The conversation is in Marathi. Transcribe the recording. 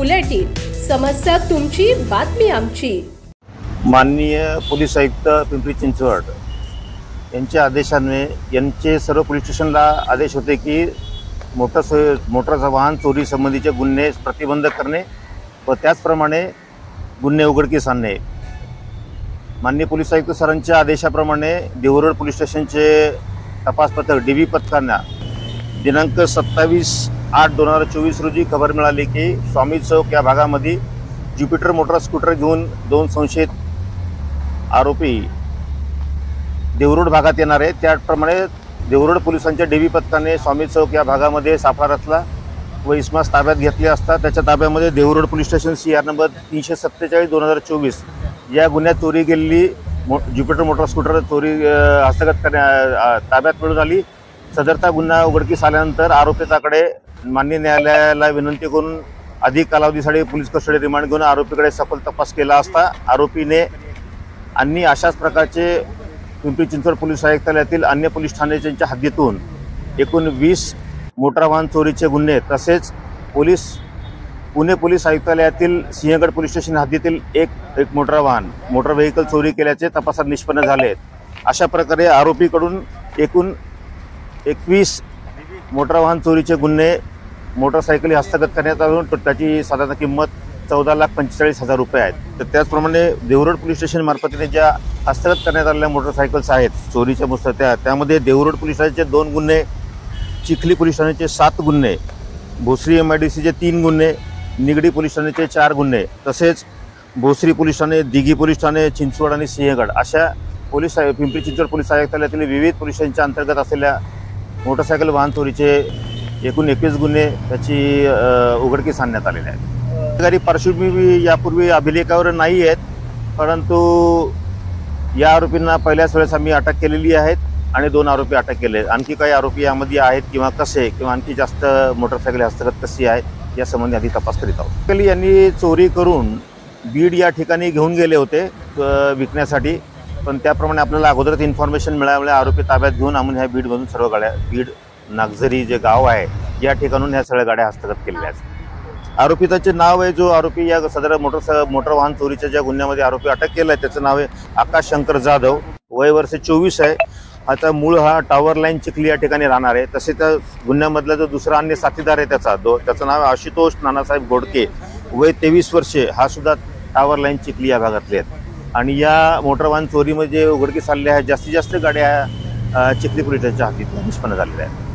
बुलेटिन, समस्या तुमची, बातमी आमची। माननीय पोलीस आयुक्त पिंपरी चिंचवड यांच्या आदेशाने यांचे सर्व पोलीस स्टेशनला आदेश होते की मोटर वाहन चोरी संबंधीचे गुन्हे प्रतिबंध करणे व त्याचप्रमाणे गुन्हे उघडकीस आणणे। माननीय पोलीस आयुक्त सरांच्या आदेशाप्रमाणे देहू पोलीस स्टेशनचे तपास पथक डीबी पथकांना दिनांक 27/8/2024 रोजी खबर मिळाली की स्वामी चौक या भागामध्ये ज्युपिटर मोटर स्कूटर घेऊन 2 संशयित आरोपी देहू भागात येणार आहे। त्याप्रमाणे देहू पोलिसांच्या डीबी पथकाने स्वामी चौक या भागामध्ये सापळा रचला व इसमास ताब्यात घेतले असता त्याच्या ताब्यामध्ये Dehu police station CR number 347/2024 या गुन्ह्यात चोरी गेलेली ज्युपिटर मोटर स्कूटर चोरी हस्तगत ताब्यात मिळून आली। सदरचा गुन्हा उघडकीस आल्यानंतर आरोपिताकडे माननीय न्यायालयाला विनंती करून अधिक कालावधीसाठी पोलीस कस्टडी रिमांड घेऊन आरोपीकडे सखोल तपास केला असता आरोपीने आणि अशाच प्रकारचे पिंपरी चिंचवड पोलीस आयुक्तालयातील अन्य पोलीस ठाण्यांच्या हद्दीतून एकूण 20 मोटार वाहन चोरीचे गुन्हे तसेच पुणे पोलीस आयुक्तालयातील सिंहगड पोलीस स्टेशन हद्दीतील एक मोटार व्हेकल चोरी केल्याचे तपासात निष्पन्न झाले। अशा प्रकारे आरोपीकडून एकूण 21 मोटार वाहन चोरीचे गुन्हे मोटरसायकली हस्तगत करण्यात आले असून त्याची साधारण किंमत 14,45,000 रुपये आहेत। तर त्याचप्रमाणे देहू पोलीस स्टेशन मार्फतीने ज्या हस्तगत करण्यात आलेल्या मोटरसायकल्स आहेत चोरीच्या मुसत्या त्यामध्ये देहू पोलीस स्टेशनचे 2 गुन्हे, चिखली पोलीस स्टेशनचे 7 गुन्हे, भोसरी MIDCचे 3 गुन्हे, निगडी पोलीस स्टेशनचे 4 गुन्हे तसेच भोसरी पोलीस ठाणे, दिघी पोलीस ठाणे, चिंचवड आणि सिंहगड अशा पिंपरी चिंचवड पोलीस आयुक्तालयातील विविध पोलीस स्टेशनच्या अंतर्गत असलेल्या मोटरसायकल वाहन चोरीचे एकूण 21 गुन्हे त्याची उघडकीस आणण्यात आलेले आहेत। गुन्हेगारी पार्श्वभूमी यापूर्वी अभिलेखावर नाही आहेत, परंतु या आरोपींना पहिल्याच वेळेस आम्ही अटक केलेली आहेत आणि 2 आरोपी अटक केले। आणखी काही आरोपी यामध्ये आहेत किंवा कसे किंवा आणखी जास्त मोटरसायकल हस्तगत कशी आहेत या संबंधी आधी तपास करीत आहोत। यांनी चोरी करून बीड या ठिकाणी घेऊन गेले होते विकण्यासाठी, पण त्याप्रमाणे आपल्याला अगोदरच इन्फॉर्मेशन मिळाल्यामुळे आरोपी ताब्यात घेऊन आम्ही ह्या बीडमधून सर्व गाड्या बीड नागझरी जे गाव आहे या ठिकाणून ह्या सगळ्या गाड्या हस्तगत केलेल्या आहेत। आरोपिताचे नाव आहे, जो आरोपी या सदर मोटर वाहन चोरीच्या ज्या गुन्ह्यामध्ये आरोपी अटक केला आहे त्याचं नाव आहे आकाश शंकर जाधव, वय वर्ष 24 आहे। आता मूळ हा टॉवर लाईन चिखली या ठिकाणी राहणार आहे। तसे त्या गुन्ह्यामधला जो दुसरा अन्य साथीदार आहे त्याचं नाव आहे आशुतोष नानासाहेब गोडके, वय 23 वर्षे, हा सुद्धा टॉवर लाईन चिखली या भागातले आहेत। आणि या मोटर वाहन चोरीमध्ये उघडकीस आलेल्या आहेत जास्तीत जास्त गाड्या चिखली पोलीस स्टेशनच्या हद्दीत निष्पन्न झालेल्या आहेत।